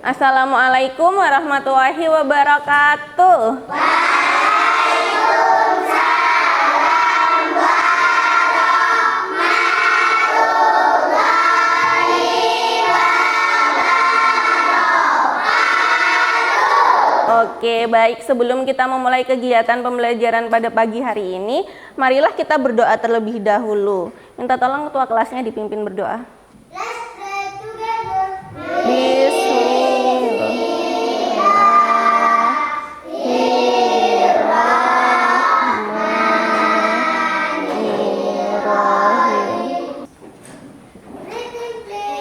Assalamualaikum warahmatullahi wabarakatuh. Oke, baik. Sebelum kita memulai kegiatan pembelajaran pada pagi hari ini, marilah kita berdoa terlebih dahulu. Minta tolong ketua kelasnya dipimpin berdoa. Let's pray together. Bismillahirrahmanirrahim. Reading please.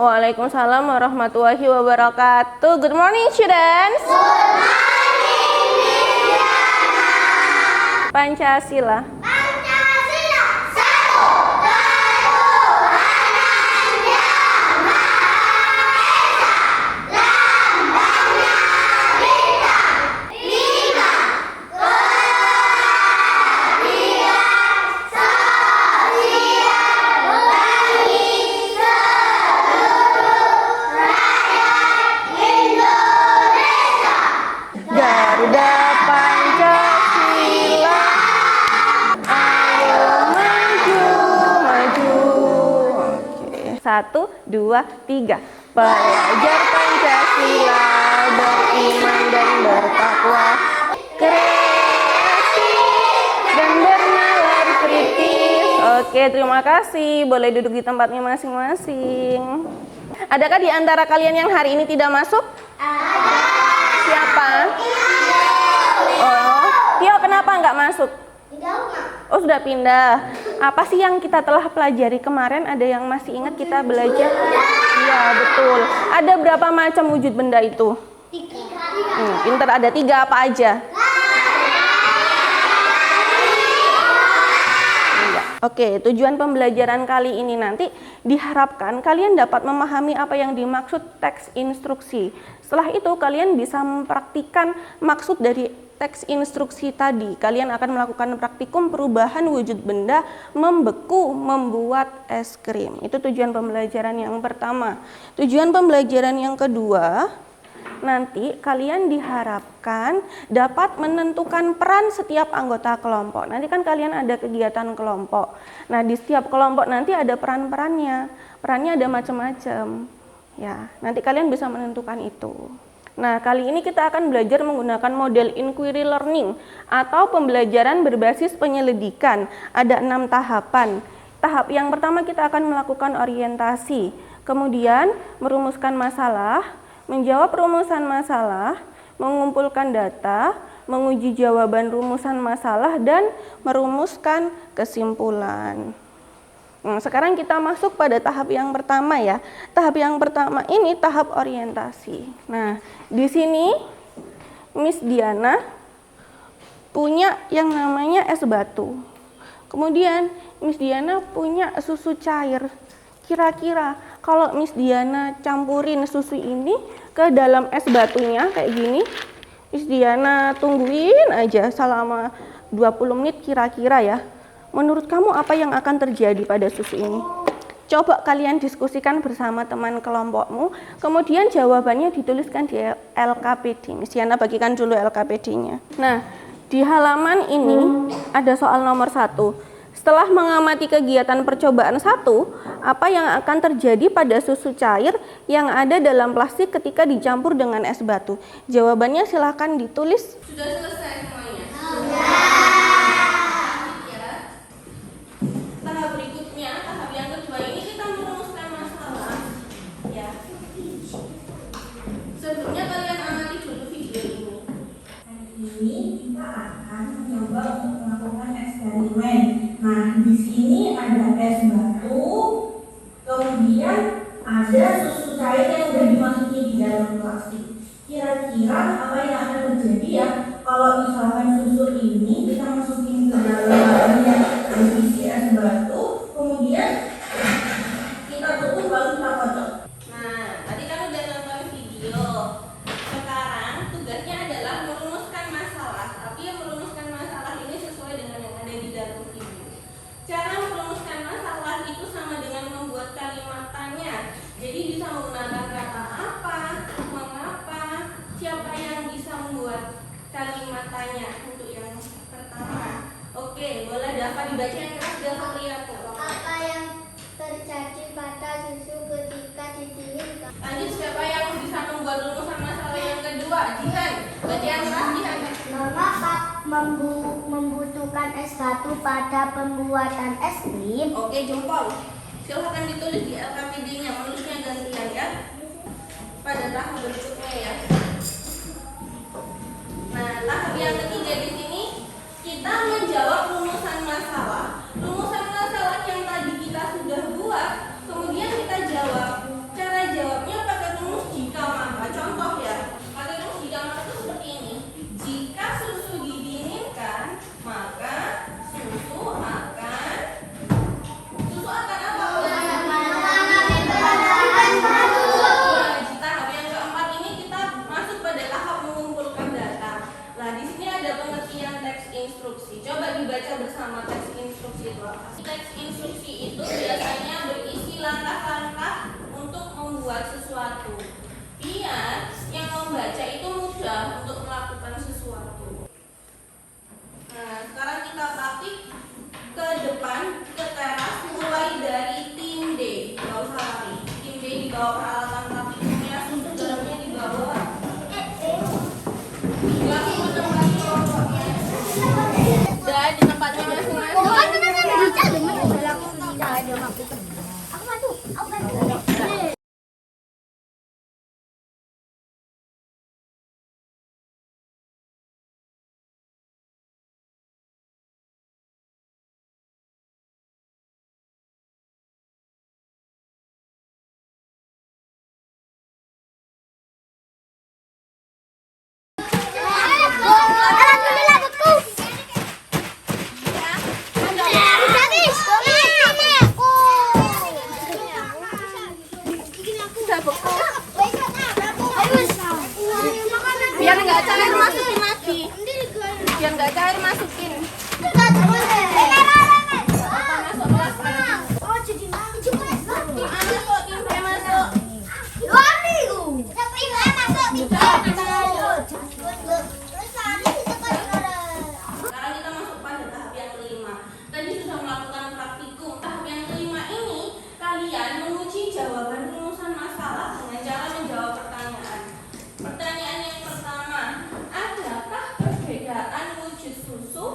Waalaikumsalam warahmatullahi wabarakatuh. Good morning, students. Good morning, Miss Pancasila. Pancasila. Satu ketuhanan yang Maha Esa. Lambangnya bintang. 5. Keadilan sosial bagi seluruh rakyat Indonesia. Garuda Pancasila. Ayo maju, maju. Oke. 1, 2, 3. Pelajar Pancasila beriman dan bertakwa, kreatif dan bernalar kritis. Oke, terima kasih. Boleh duduk di tempatnya masing-masing. Adakah di antara kalian yang hari ini tidak masuk? Siapa? Oh, Tio kenapa nggak masuk? Oh, sudah pindah. Apa sih yang kita telah pelajari kemarin? Ada yang masih ingat kita belajar? Iya, betul. Ada berapa macam wujud benda itu? 3. Pinter, ada 3 apa aja? Iya. Oke, tujuan pembelajaran kali ini nanti diharapkan kalian dapat memahami apa yang dimaksud teks instruksi. Setelah itu kalian bisa mempraktikkan maksud dari teks instruksi tadi. Kalian akan melakukan praktikum perubahan wujud benda membeku membuat es krim. Itu tujuan pembelajaran yang pertama. Tujuan pembelajaran yang kedua, nanti kalian diharapkan dapat menentukan peran setiap anggota kelompok. Nanti kan kalian ada kegiatan kelompok. Nah, di setiap kelompok nanti ada peran-perannya. Perannya ada macam-macam. Ya, nanti kalian bisa menentukan itu. Nah, kali ini kita akan belajar menggunakan model inquiry learning atau pembelajaran berbasis penyelidikan. Ada 6 tahapan. Tahap yang pertama kita akan melakukan orientasi, kemudian merumuskan masalah, menjawab rumusan masalah, mengumpulkan data, menguji jawaban rumusan masalah, dan merumuskan kesimpulan. Sekarang kita masuk pada tahap yang pertama ya. Tahap yang pertama ini tahap orientasi. Nah, di sini Miss Diana punya yang namanya es batu. Kemudian Miss Diana punya susu cair. Kira-kira kalau Miss Diana campurin susu ini ke dalam es batunya kayak gini, Miss Diana tungguin aja selama 20 menit kira-kira ya. Menurut kamu apa yang akan terjadi pada susu ini? Coba kalian diskusikan bersama teman kelompokmu, kemudian jawabannya dituliskan di LKPD. Miss Diana bagikan dulu LKPD-nya. Nah, di halaman ini ada soal nomor 1. Setelah mengamati kegiatan percobaan 1, apa yang akan terjadi pada susu cair yang ada dalam plastik ketika dicampur dengan es batu? Jawabannya silahkan ditulis. Sudah selesai semuanya? Tahap berikutnya, tahap yang kedua ini kita merumuskan masalah. Ya. Sebelumnya kalian amati dulu video ini. Hari ini kita akan mencoba untuk melakukan eksperimen. Nah, di sini ada es batu, kemudian ada susu cair yang sudah dimasuki di dalam plastik. Kira-kira apa yang akan terjadi ya kalau misalkan susu ini kita masukin ke dalam wadah yang berisi es batu, kemudian kita tutup lalu kita kocok. Nah, tadi kan udah nonton video dibaca yang keras biar terlihat tuh. Apa yang terjadi pada susu ketika didinginkan? Lanjut, siapa yang bisa membuat rumusan masalah yang kedua? Jihan, baca yang keras Jihan. Mengapa membutuhkan es batu pada pembuatan es krim? Oke, jempol. Silahkan ditulis di LKPD-nya, menulisnya gantian ya. Pada tahap berikutnya ya. Nah, tahap yang ketiga di sini kita menjawab rumusan masalah. Rumusan masalah yang tadi kita sudah buat, kemudian kita jawab. Cara jawabnya pakai rumus jika maka. Contoh ya, pakai rumus jika maka itu seperti ini. Jika susu didinginkan, maka susu akan apa? Nah, di tahap yang keempat ini kita masuk pada tahap mengumpulkan data. Nah, di sini ada pengertian teks instruksi. Coba dibaca bersama teks instruksi itu apa? Teks instruksi itu biasanya berisi langkah-langkah untuk membuat sesuatu. Biar yang membaca itu mudah untuk melakukan sesuatu. Nah, sekarang kita praktik ke depan, ke teras, mulai dari tim D. Gak usah lari. Tim D di bawah peralatan praktikumnya, susu garamnya di bawah. Langsung ke tempat kelompoknya. Udah di tempatnya masing-masing. Biar nggak cair masukin lagi. Biar nggak cair masukin. Sekarang kita masuk pada tahap yang kelima. Tadi sudah melakukan praktikum. Tahap yang kelima ini kalian menguji jawaban rumusan masalah dengan cara menjawab pertanyaan. Pertanyaan yang pertama, adakah perbedaan wujud susu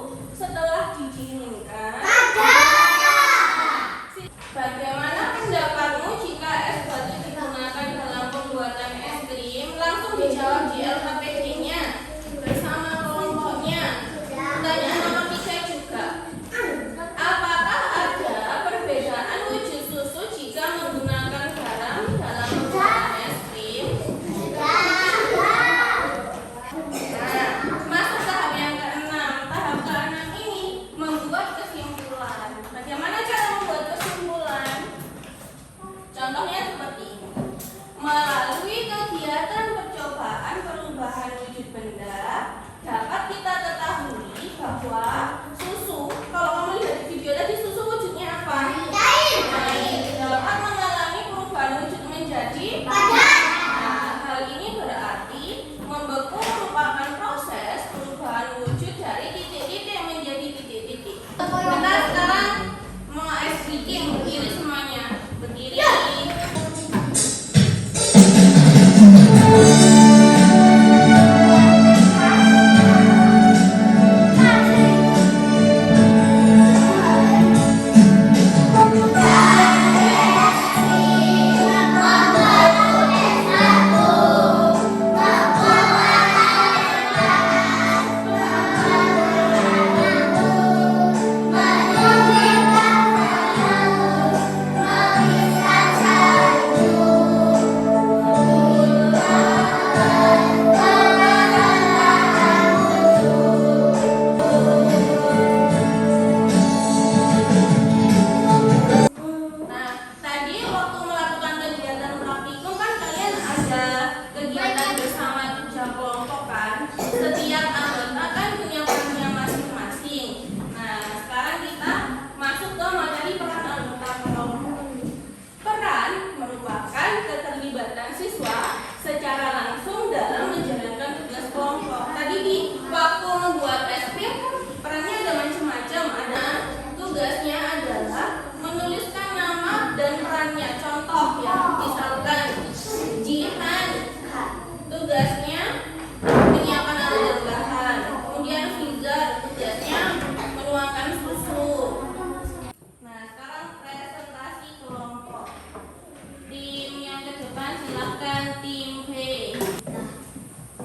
depan, silakan tim P.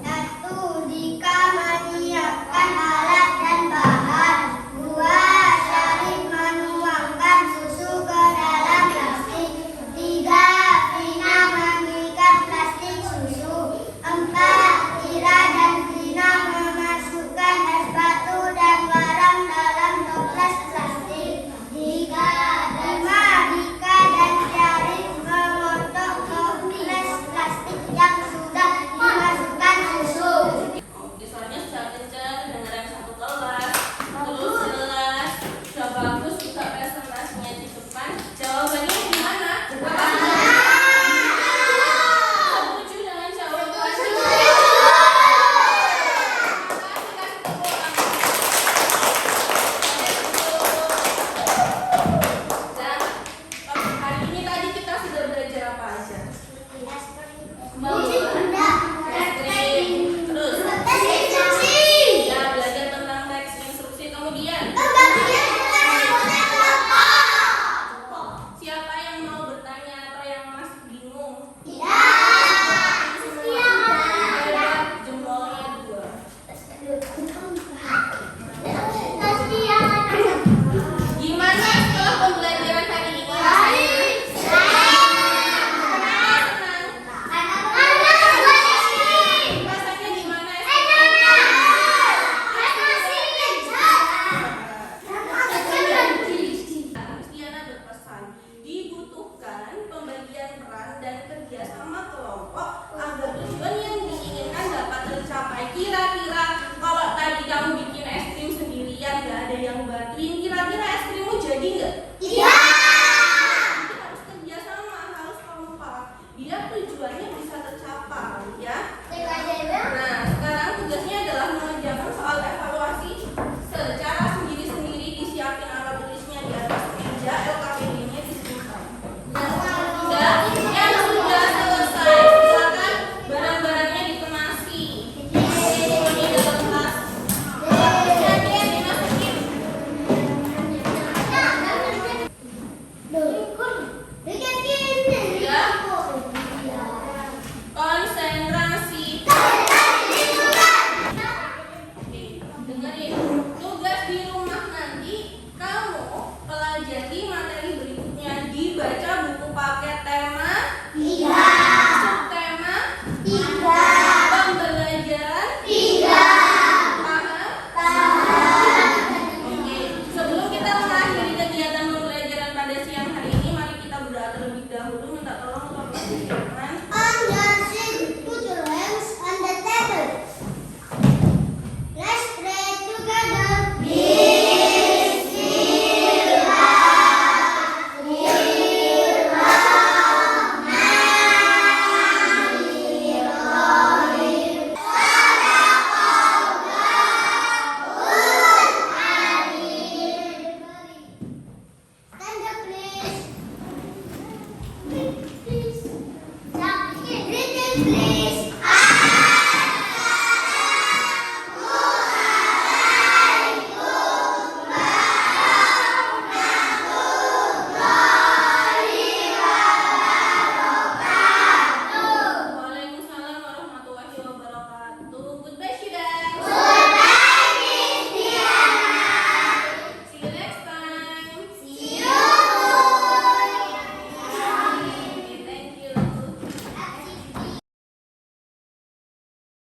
1. Dika menyiapkan alat dan bahan. 2. Syarif menuangkan susu ke dalam plastik. 3. Vina mengikat plastik susu. 4. Ira dan Vina memasukkan es batu dan garam dalam toples plastik. 5. Dika dan Syarif memotong toples plastik yang sudah dimasukkan susu. Oke, soalnya sudah kencang, kedengaran satu kelas. Terus jelas, sudah bagus juga presentasinya di depan. Jawabannya gimana? Setuju dengan jawabannya? Dan hari ini tadi kita sudah belajar apa aja? Terus ya belajar tentang teks instruksi, kemudian siapa yang mau bertanya atau yang masih bingung? Hebat, jempolnya 2. Gimana setelah pembelajaran hari ini? Rasanya gimana? Diana berpesan, dibutuhkan pembagian peran dan kerjasama kelompok agar tujuan yang diinginkan dapat tercapai. Kira-kira kalau tadi kamu bikin es krim sendirian, gak ada yang bantuin, kira-kira es krimmu jadi nggak? Iya. Jadi harus kerjasama, harus kompak, biar tujuannya bisa tercapai, ya. Nah, sekarang tugasnya adalah mengerjakan soal evaluasi secara sendiri-sendiri, disiapin alat tulisnya di atas meja, LKPD-nya disimpan. Yang sudah selesai, silakan barang-barangnya dikemasi. Ini dalam tas. Siapin, dimasukin. Ya, konsentrasi. Oke, dengerin. Tugas di rumah nanti kamu pelajari materi berikutnya, dibaca buku paket tema, subtema, pembelajaran, paham? Oke, sebelum kita mengakhiri kegiatan pembelajaran pada siang hari ini, mari kita berdoa terlebih dahulu, minta tolong untuk berdoa. Put your hands on the table. Let's pray together. Stand up, please. Please. Greeting, please.